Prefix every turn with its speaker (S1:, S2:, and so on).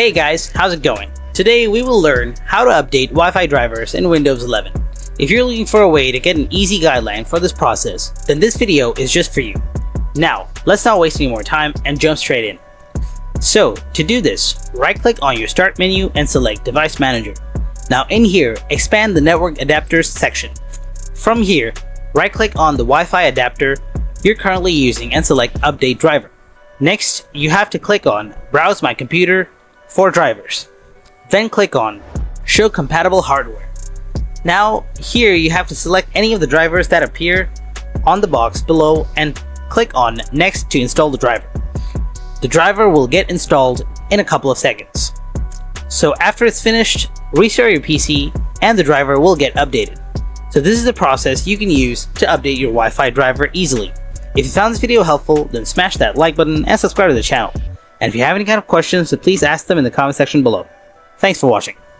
S1: Hey guys, how's it going? Today we will learn how to update Wi-Fi drivers in Windows 11. If you're looking for a way to get an easy guideline for this process, then this video is just for you. Now, let's not waste any more time and jump straight in. So, to do this, right-click on your Start menu and select Device Manager. Now in here, expand the Network Adapters section. From here, right-click on the Wi-Fi adapter you're currently using and select Update Driver. Next, you have to click on Browse My Computer for drivers. Then click on Show Compatible Hardware. Now, here you have to select any of the drivers that appear on the box below and click on Next to install the driver. The driver will get installed in a couple of seconds. So after it's finished, restart your PC and the driver will get updated. So this is the process you can use to update your Wi-Fi driver easily. If you found this video helpful, then smash that like button and subscribe to the channel. And if you have any kind of questions, then please ask them in the comment section below. Thanks for watching.